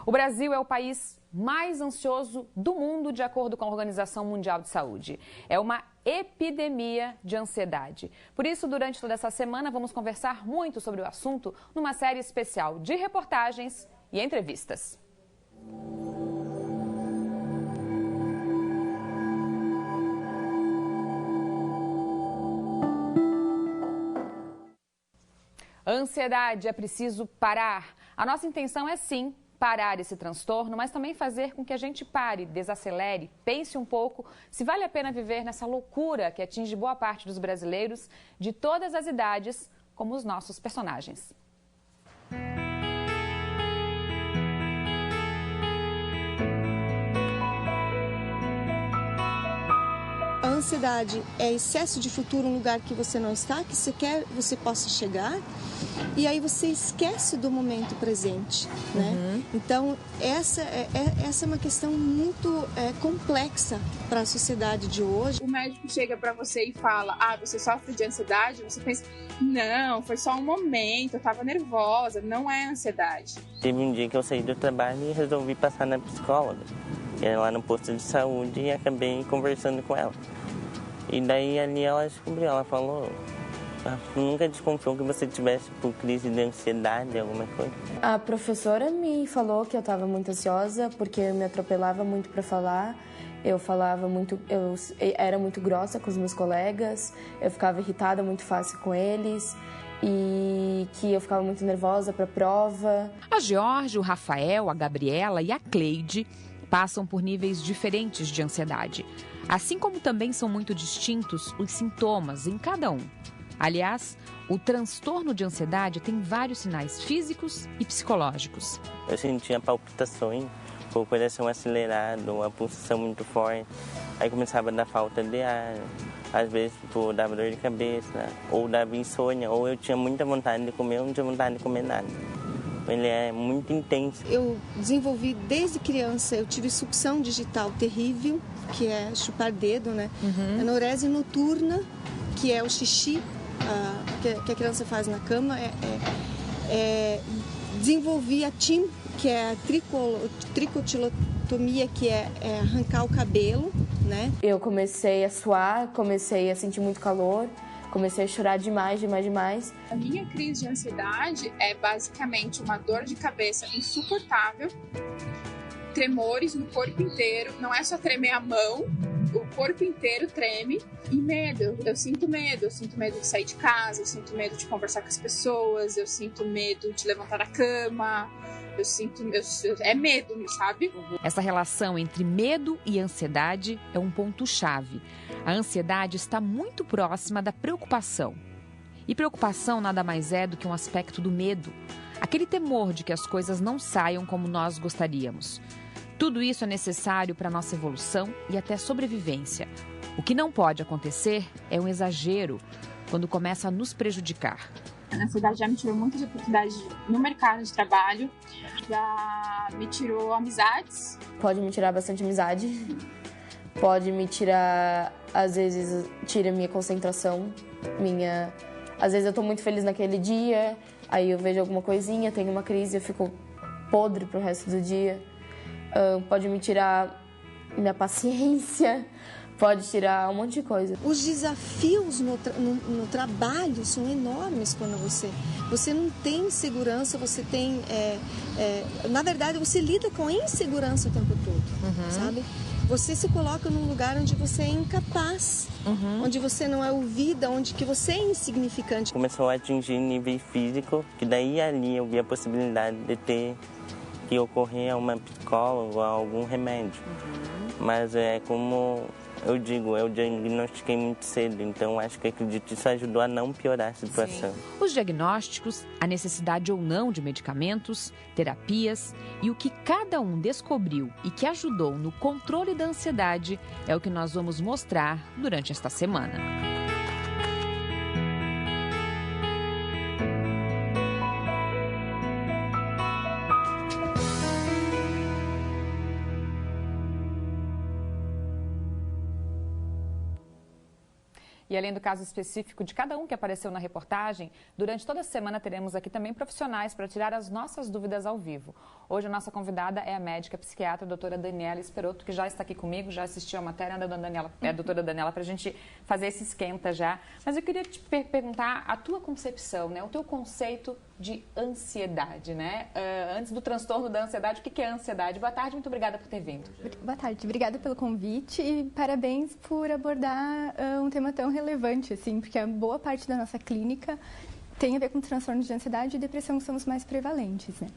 O Brasil é o país mais ansioso do mundo, de acordo com a Organização Mundial de Saúde. É uma epidemia de ansiedade. Por isso, durante toda essa semana, vamos conversar muito sobre o assunto numa série especial de reportagens e entrevistas. A ansiedade é preciso parar. A nossa intenção é sim parar esse transtorno, mas também fazer com que a gente pare, desacelere, pense um pouco se vale a pena viver nessa loucura que atinge boa parte dos brasileiros de todas as idades, como os nossos personagens. A ansiedade é excesso de futuro, um lugar que você não está, que você quer, você possa chegar, e aí você esquece do momento presente, né? Então, essa é uma questão muito complexa para a sociedade de hoje. O médico chega para você e fala, você sofre de ansiedade? Você pensa, não, foi só um momento, eu estava nervosa, não é ansiedade. Teve um dia que eu saí do trabalho e resolvi passar na psicóloga, que era lá no posto de saúde, e acabei conversando com ela. E daí ali ela descobriu, ela falou, nunca desconfiou que você tivesse por crise de ansiedade, alguma coisa. A professora me falou que eu estava muito ansiosa porque eu me atropelava muito para falar. Eu falava muito, eu era muito grossa com os meus colegas, eu ficava irritada muito fácil com eles e que eu ficava muito nervosa para a prova. A Georgia, o Rafael, a Gabriela e a Cleide passam por níveis diferentes de ansiedade. Assim como também são muito distintos os sintomas em cada um. Aliás, o transtorno de ansiedade tem vários sinais físicos e psicológicos. Eu sentia palpitações, o coração acelerado, uma pulsação muito forte. Aí começava a dar falta de ar, às vezes dava dor de cabeça, ou dava insônia, ou eu tinha muita vontade de comer, ou não tinha vontade de comer nada. Ele é muito intenso. Eu desenvolvi desde criança, eu tive sucção digital terrível, que é chupar dedo, né? Anorese noturna, que é o xixi que a criança faz na cama. Desenvolvi a TIM, que é a tricotilotomia, que é arrancar o cabelo, né? Eu comecei a suar, comecei a sentir muito calor. Comecei a chorar demais. A minha crise de ansiedade é basicamente uma dor de cabeça insuportável, tremores no corpo inteiro, não é só tremer a mão, o corpo inteiro treme e medo. Eu sinto medo de sair de casa, eu sinto medo de conversar com as pessoas, eu sinto medo de levantar da cama, é medo, sabe? Essa relação entre medo e ansiedade é um ponto-chave. A ansiedade está muito próxima da preocupação. E preocupação nada mais é do que um aspecto do medo, aquele temor de que as coisas não saiam como nós gostaríamos. Tudo isso é necessário para a nossa evolução e até sobrevivência. O que não pode acontecer é um exagero, quando começa a nos prejudicar. A ansiedade já me tirou muitas oportunidades no mercado de trabalho, já me tirou amizades. Pode me tirar bastante amizade, pode me tirar, às vezes, tira minha concentração, Às vezes eu tô muito feliz naquele dia, aí eu vejo alguma coisinha, tenho uma crise, eu fico podre pro resto do dia. Pode me tirar minha paciência, pode tirar um monte de coisa. Os desafios no trabalho são enormes quando você não tem segurança, você tem... na verdade, você lida com a insegurança o tempo todo, sabe? Você se coloca num lugar onde você é incapaz, onde você não é ouvida, onde que você é insignificante. Começou a atingir nível físico, que daí ali eu vi a possibilidade de ter que ocorrer a uma psicóloga ou algum remédio. Mas é como eu digo, eu diagnostiquei muito cedo, então acredito que isso ajudou a não piorar a situação. Sim. Os diagnósticos, a necessidade ou não de medicamentos, terapias e o que cada um descobriu e que ajudou no controle da ansiedade é o que nós vamos mostrar durante esta semana. E além do caso específico de cada um que apareceu na reportagem, durante toda a semana teremos aqui também profissionais para tirar as nossas dúvidas ao vivo. Hoje a nossa convidada é a médica psiquiatra, a doutora Daniela Esperotto, que já está aqui comigo, já assistiu a matéria da doutora Daniela, para a gente fazer esse esquenta já. Mas eu queria te perguntar a tua concepção, né? O teu conceito de ansiedade, né? Antes do transtorno da ansiedade, o que é ansiedade? Boa tarde, muito obrigada por ter vindo. Boa tarde, obrigada pelo convite e parabéns por abordar um tema tão relevante, assim, porque a boa parte da nossa clínica tem a ver com transtornos de ansiedade e depressão, que são os mais prevalentes, né?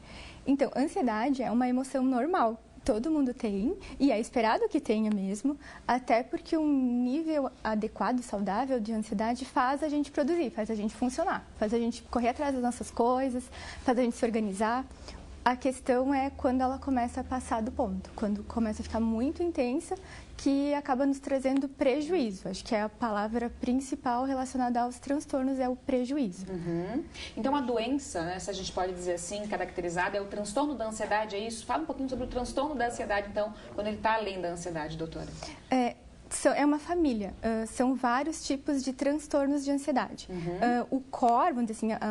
Então, ansiedade é uma emoção normal. Todo mundo tem, e é esperado que tenha mesmo, até porque um nível adequado e saudável de ansiedade faz a gente produzir, faz a gente funcionar, faz a gente correr atrás das nossas coisas, faz a gente se organizar. A questão é quando ela começa a passar do ponto, quando começa a ficar muito intensa, que acaba nos trazendo prejuízo. Acho que é a palavra principal relacionada aos transtornos, é o prejuízo. Então, a doença, né, se a gente pode dizer assim, caracterizada, é o transtorno da ansiedade, é isso? Fala um pouquinho sobre o transtorno da ansiedade, então, quando ele está além da ansiedade, doutora. É uma família, são vários tipos de transtornos de ansiedade. O core, vamos dizer assim,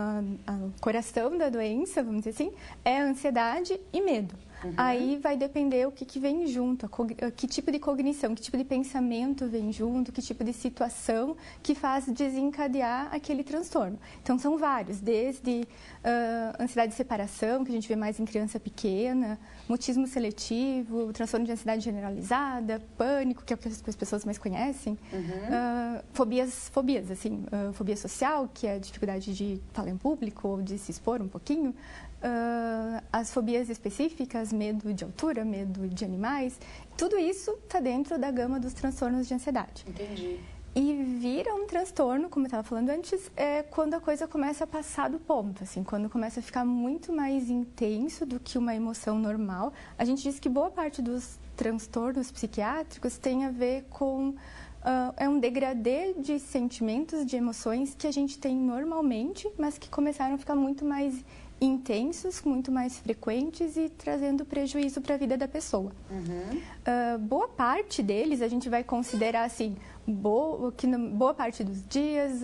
o coração da doença, vamos dizer assim, é a ansiedade e medo. Aí vai depender o que vem junto, que tipo de cognição, que tipo de pensamento vem junto, que tipo de situação que faz desencadear aquele transtorno. Então, são vários, desde ansiedade de separação, que a gente vê mais em criança pequena, mutismo seletivo, transtorno de ansiedade generalizada, pânico, que é o que as pessoas mais conhecem, fobias, assim, fobia social, que é a dificuldade de falar em público ou de se expor um pouquinho, as fobias específicas, medo de altura, medo de animais, tudo isso está dentro da gama dos transtornos de ansiedade. Entendi. E vira um transtorno, como eu estava falando antes, quando a coisa começa a passar do ponto, assim, quando começa a ficar muito mais intenso do que uma emoção normal. A gente diz que boa parte dos transtornos psiquiátricos tem a ver com é um degradê de sentimentos, de emoções que a gente tem normalmente, mas que começaram a ficar muito mais intensos, muito mais frequentes e trazendo prejuízo para a vida da pessoa. Boa parte deles a gente vai considerar assim, boa parte dos dias,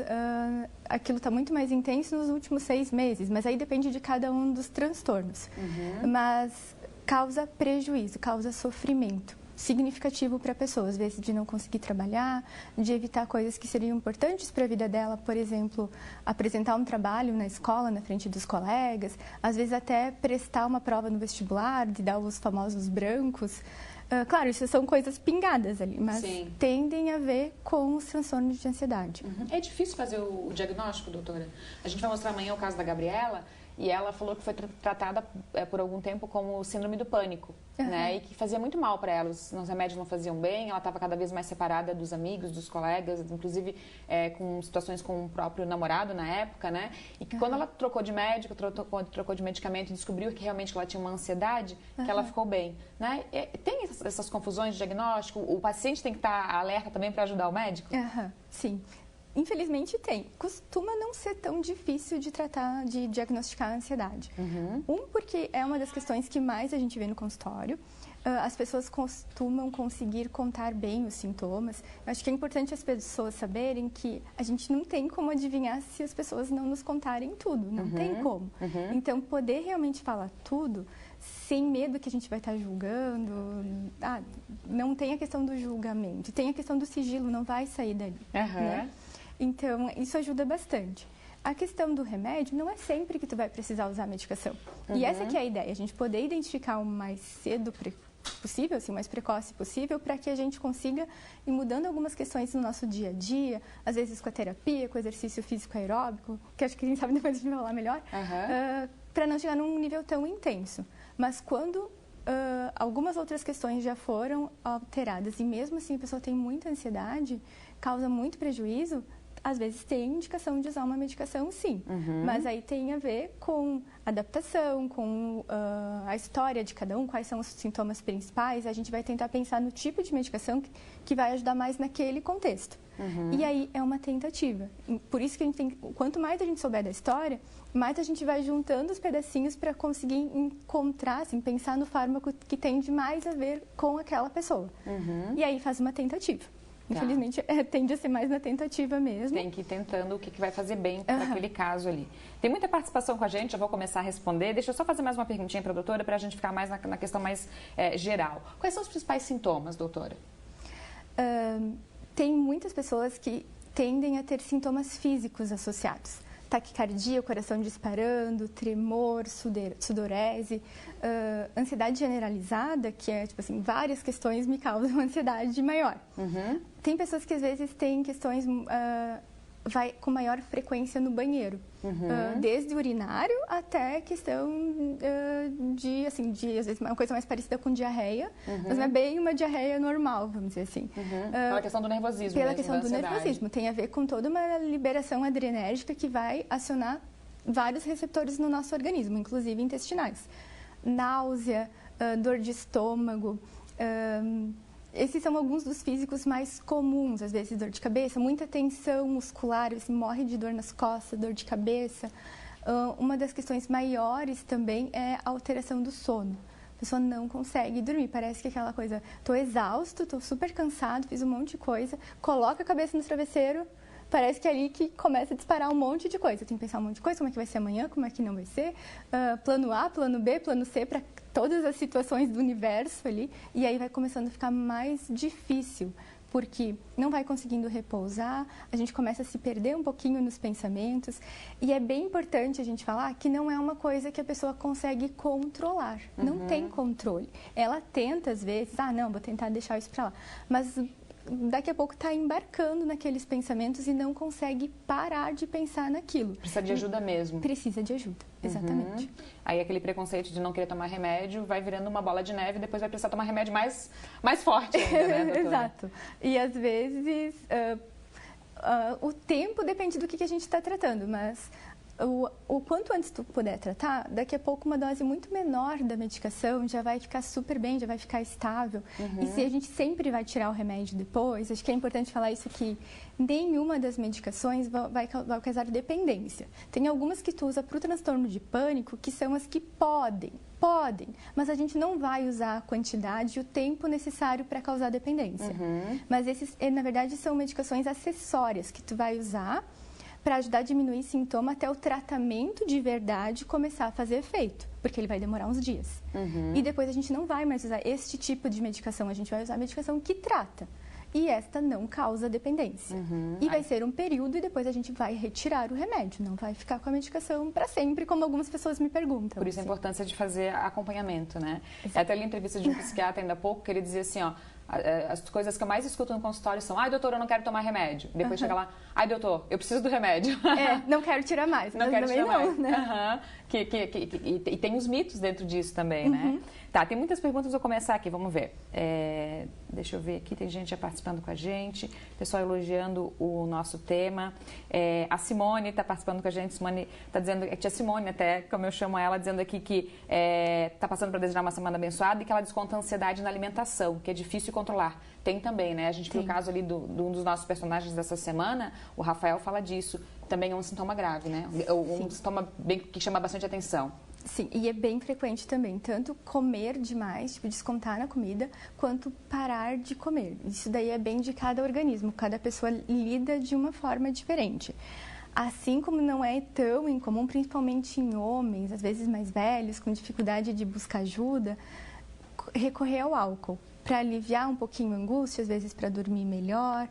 aquilo está muito mais intenso nos últimos 6 meses, mas aí depende de cada um dos transtornos. Mas causa prejuízo, causa sofrimento significativo para a pessoa, às vezes de não conseguir trabalhar, de evitar coisas que seriam importantes para a vida dela, por exemplo, apresentar um trabalho na escola, na frente dos colegas, às vezes até prestar uma prova no vestibular, de dar os famosos brancos. Claro, isso são coisas pingadas ali, mas tendem a ver com os transtornos de ansiedade. É difícil fazer o diagnóstico, doutora? A gente vai mostrar amanhã o caso da Gabriela, e ela falou que foi tratada por algum tempo como síndrome do pânico, né? E que fazia muito mal para ela. Os remédios não faziam bem, ela estava cada vez mais separada dos amigos, dos colegas, inclusive com situações com o próprio namorado na época, né? E que quando ela trocou de médico, trocou de medicamento e descobriu que realmente ela tinha uma ansiedade, que ela ficou bem, né? Tem essas confusões de diagnóstico? O paciente tem que estar alerta também para ajudar o médico? Sim. Infelizmente tem. Costuma não ser tão difícil de tratar, de diagnosticar a ansiedade. Porque é uma das questões que mais a gente vê no consultório. As pessoas costumam conseguir contar bem os sintomas. Eu acho que é importante as pessoas saberem que a gente não tem como adivinhar se as pessoas não nos contarem tudo. Não tem como. Então, poder realmente falar tudo, sem medo que a gente vai estar julgando. Não tem a questão do julgamento. Tem a questão do sigilo, não vai sair dali. Né? Então, isso ajuda bastante. A questão do remédio, não é sempre que tu vai precisar usar a medicação. E essa que é a ideia, a gente poder identificar o mais cedo possível, assim, o mais precoce possível, para que a gente consiga ir mudando algumas questões no nosso dia a dia, às vezes com a terapia, com o exercício físico aeróbico, que acho que a gente sabe depois a gente vai falar melhor, para não chegar num nível tão intenso. Mas quando algumas outras questões já foram alteradas e mesmo assim a pessoa tem muita ansiedade, causa muito prejuízo, às vezes tem indicação de usar uma medicação, sim. Mas aí tem a ver com adaptação, com a história de cada um, quais são os sintomas principais. A gente vai tentar pensar no tipo de medicação que vai ajudar mais naquele contexto. E aí é uma tentativa. Por isso que a gente tem, quanto mais a gente souber da história, mais a gente vai juntando os pedacinhos para conseguir encontrar, assim, pensar no fármaco que tem de mais a ver com aquela pessoa. E aí faz uma tentativa. Infelizmente, tende a ser mais na tentativa mesmo. Tem que ir tentando o que vai fazer bem para aquele caso ali. Tem muita participação com a gente, já vou começar a responder. Deixa eu só fazer mais uma perguntinha para a doutora, para a gente ficar mais na questão mais geral. Quais são os principais sintomas, doutora? Tem muitas pessoas que tendem a ter sintomas físicos associados. Taquicardia, coração disparando, tremor, sudorese, ansiedade generalizada, que é, tipo assim, várias questões me causam ansiedade maior. Tem pessoas que às vezes têm questões, vai com maior frequência no banheiro, desde urinário até questão de, às vezes, uma coisa mais parecida com diarreia, mas não é bem uma diarreia normal, vamos dizer assim. Pela questão do nervosismo. Pela questão do nervosismo. Tem a ver com toda uma liberação adrenérgica que vai acionar vários receptores no nosso organismo, inclusive intestinais. Náusea, dor de estômago, esses são alguns dos físicos mais comuns, às vezes dor de cabeça, muita tensão muscular, você morre de dor nas costas, dor de cabeça. Uma das questões maiores também é a alteração do sono. A pessoa não consegue dormir, parece que aquela coisa, estou exausto, estou super cansado, fiz um monte de coisa, coloca a cabeça no travesseiro, parece que é ali que começa a disparar um monte de coisa. Tem que pensar um monte de coisa, como é que vai ser amanhã, como é que não vai ser, plano A, plano B, plano C, para todas as situações do universo ali, e aí vai começando a ficar mais difícil, porque não vai conseguindo repousar, a gente começa a se perder um pouquinho nos pensamentos, e é bem importante a gente falar que não é uma coisa que a pessoa consegue controlar, não tem controle. Ela tenta às vezes, não, vou tentar deixar isso para lá, mas daqui a pouco está embarcando naqueles pensamentos e não consegue parar de pensar naquilo. Precisa de ajuda mesmo. Precisa de ajuda, exatamente. Aí aquele preconceito de não querer tomar remédio vai virando uma bola de neve e depois vai precisar tomar remédio mais forte ainda, né, doutora? Exato. E às vezes o tempo depende do que a gente está tratando, mas o quanto antes tu puder tratar, daqui a pouco uma dose muito menor da medicação já vai ficar super bem, já vai ficar estável. E se a gente sempre vai tirar o remédio depois, acho que é importante falar isso que nenhuma das medicações vai causar dependência. Tem algumas que tu usa para o transtorno de pânico, que são as que podem, mas a gente não vai usar a quantidade e o tempo necessário para causar dependência. Mas esses, na verdade, são medicações acessórias que tu vai usar para ajudar a diminuir sintoma até o tratamento de verdade começar a fazer efeito, porque ele vai demorar uns dias. E depois a gente não vai mais usar este tipo de medicação, a gente vai usar a medicação que trata. E esta não causa dependência. E vai ser um período e depois a gente vai retirar o remédio, não vai ficar com a medicação para sempre, como algumas pessoas me perguntam. Por isso a importância de fazer acompanhamento, né? Até li a entrevista de um psiquiatra ainda há pouco, que ele dizia assim, as coisas que eu mais escuto no consultório são: ai, doutor, eu não quero tomar remédio. Depois chega lá: ai, doutor, eu preciso do remédio. Não quero tirar mais. Não quero tirar mais. Né? E tem os mitos dentro disso também, né? Tá, tem muitas perguntas, vou começar aqui, vamos ver. Deixa eu ver aqui, tem gente já participando com a gente, pessoal elogiando o nosso tema. A Simone está participando com a gente, Simone está dizendo, a tia Simone até, como eu chamo ela, dizendo aqui que está passando para desejar uma semana abençoada e que ela desconta a ansiedade na alimentação, que é difícil controlar. Tem também, né? A gente viu o caso ali de um dos nossos personagens dessa semana, o Rafael fala disso. Também é um sintoma grave, né? Um sintoma que chama bastante atenção. Sim, e é bem frequente também, tanto comer demais, tipo, descontar na comida, quanto parar de comer. Isso daí é bem de cada organismo, cada pessoa lida de uma forma diferente. Assim como não é tão incomum, principalmente em homens, às vezes mais velhos, com dificuldade de buscar ajuda, recorrer ao álcool, para aliviar um pouquinho a angústia, às vezes para dormir melhor,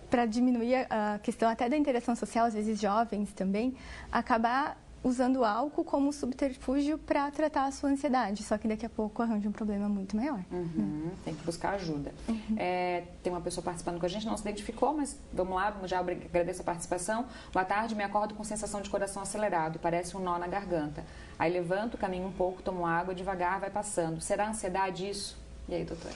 para diminuir a questão até da interação social, às vezes jovens também, acabar usando o álcool como subterfúgio para tratar a sua ansiedade, só que daqui a pouco arranja um problema muito maior. Tem que buscar ajuda. Tem uma pessoa participando com a gente, não se identificou, mas vamos lá, já agradeço a participação. Boa tarde, me acordo com sensação de coração acelerado, parece um nó na garganta. Aí levanto, caminho um pouco, tomo água, devagar, vai passando. Será ansiedade isso? E aí, doutora?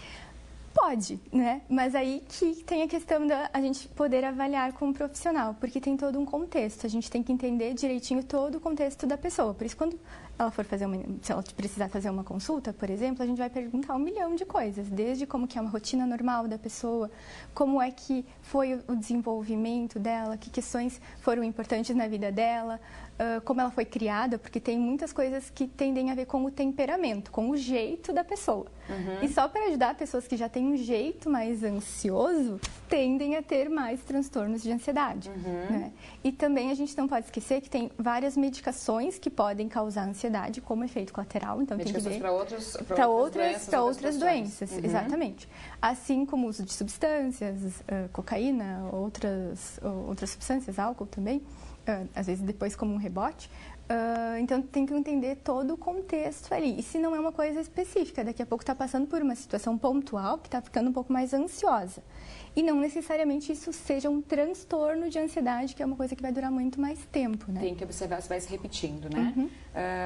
Pode, né? Mas aí que tem a questão da a gente poder avaliar com um profissional, porque tem todo um contexto. A gente tem que entender direitinho todo o contexto da pessoa. Por isso, quando se ela precisar fazer uma consulta, por exemplo, a gente vai perguntar 1 milhão de coisas, desde como que é uma rotina normal da pessoa, como é que foi o desenvolvimento dela, que questões foram importantes na vida dela, como ela foi criada, porque tem muitas coisas que tendem a ver com o temperamento, com o jeito da pessoa. E só para ajudar pessoas que já têm um jeito mais ansioso, tendem a ter mais transtornos de ansiedade. Né? E também a gente não pode esquecer que tem várias medicações que podem causar ansiedade como efeito colateral. Então tem que ver para outras doenças, exatamente. Assim como o uso de substâncias, cocaína, outras substâncias, álcool também, às vezes depois como um rebote. Então tem que entender todo o contexto ali. E se não é uma coisa específica, daqui a pouco está passando por uma situação pontual que está ficando um pouco mais ansiosa. E não necessariamente isso seja um transtorno de ansiedade, que é uma coisa que vai durar muito mais tempo, né? Tem que observar se vai se repetindo, né?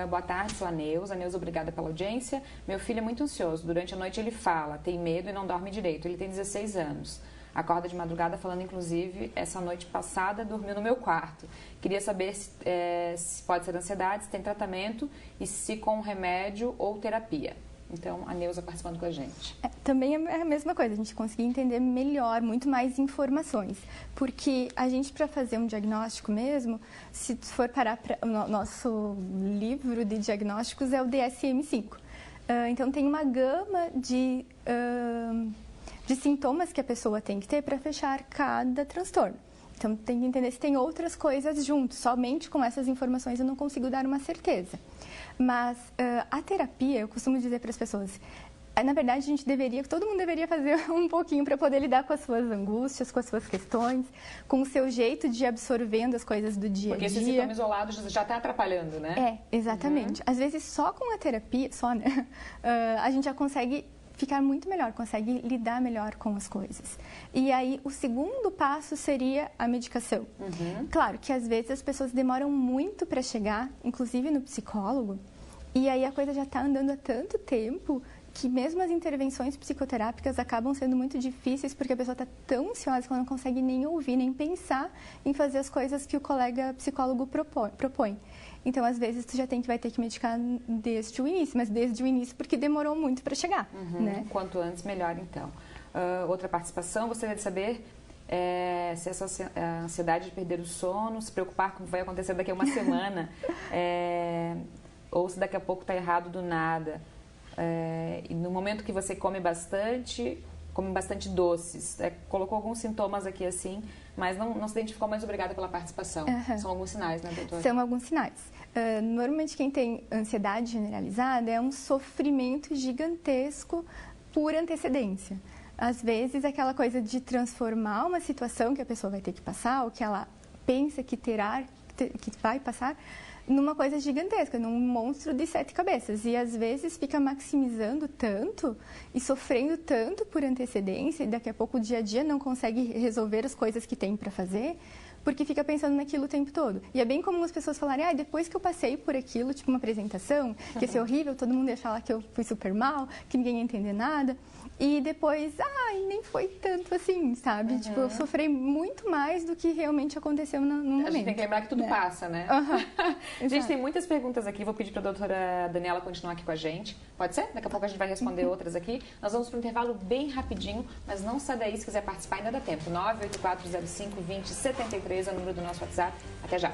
Boa tarde, sou a Neuza. Neuza, obrigada pela audiência. Meu filho é muito ansioso. Durante a noite ele fala, tem medo e não dorme direito. Ele tem 16 anos. Acorda de madrugada falando, inclusive, essa noite passada dormiu no meu quarto. Queria saber se pode ser ansiedade, se tem tratamento e se com remédio ou terapia. Então, a Neuza participando com a gente. Também é a mesma coisa, a gente conseguir entender melhor, muito mais informações. Porque a gente, para fazer um diagnóstico mesmo, se for parar para o nosso livro de diagnósticos, é o DSM-5. Então, tem uma gama de sintomas que a pessoa tem que ter para fechar cada transtorno. Então, tem que entender se tem outras coisas junto. Somente com essas informações eu não consigo dar uma certeza. Mas a terapia, eu costumo dizer para as pessoas, na verdade, todo mundo deveria fazer um pouquinho para poder lidar com as suas angústias, com as suas questões, com o seu jeito de ir absorvendo as coisas do dia a dia. Porque esse sintoma isolado já está atrapalhando, né? Exatamente. Às vezes, só com a terapia, né, a gente já consegue ficar muito melhor, consegue lidar melhor com as coisas. E aí, o segundo passo seria a medicação. Claro que às vezes as pessoas demoram muito para chegar, inclusive no psicólogo, e aí a coisa já está andando há tanto tempo que mesmo as intervenções psicoterápicas acabam sendo muito difíceis porque a pessoa está tão ansiosa que ela não consegue nem ouvir, nem pensar em fazer as coisas que o colega psicólogo propõe. Então, às vezes, tu vai ter que medicar desde o início, mas desde o início porque demorou muito para chegar, né? Quanto antes, melhor, então. Outra participação, gostaria de saber se essa ansiedade de perder o sono, se preocupar com o que vai acontecer daqui a uma semana, ou se daqui a pouco está errado do nada. E no momento que você come bastante doces. Colocou alguns sintomas aqui assim, mas não se identificou, mas obrigada pela participação. São alguns sinais, né, doutora? São alguns sinais. Normalmente quem tem ansiedade generalizada é um sofrimento gigantesco por antecedência. Às vezes aquela coisa de transformar uma situação que a pessoa vai ter que passar, ou que ela pensa que vai passar, numa coisa gigantesca, num monstro de 7 cabeças. E às vezes fica maximizando tanto e sofrendo tanto por antecedência, e daqui a pouco o dia a dia não consegue resolver as coisas que tem para fazer, porque fica pensando naquilo o tempo todo. E é bem comum as pessoas falarem, depois que eu passei por aquilo, tipo uma apresentação, que ia ser horrível, todo mundo ia falar que eu fui super mal, que ninguém ia entender nada. E depois, nem foi tanto assim, sabe? Tipo, eu sofri muito mais do que realmente aconteceu no momento. A gente tem que lembrar que tudo passa, né? Gente, tem muitas perguntas aqui. Vou pedir para a doutora Daniela continuar aqui com a gente. Pode ser? Daqui a pouco a gente vai responder outras aqui. Nós vamos para um intervalo bem rapidinho, mas não sai daí. Se quiser participar, ainda dá tempo. 984052073 é o número do nosso WhatsApp. Até já.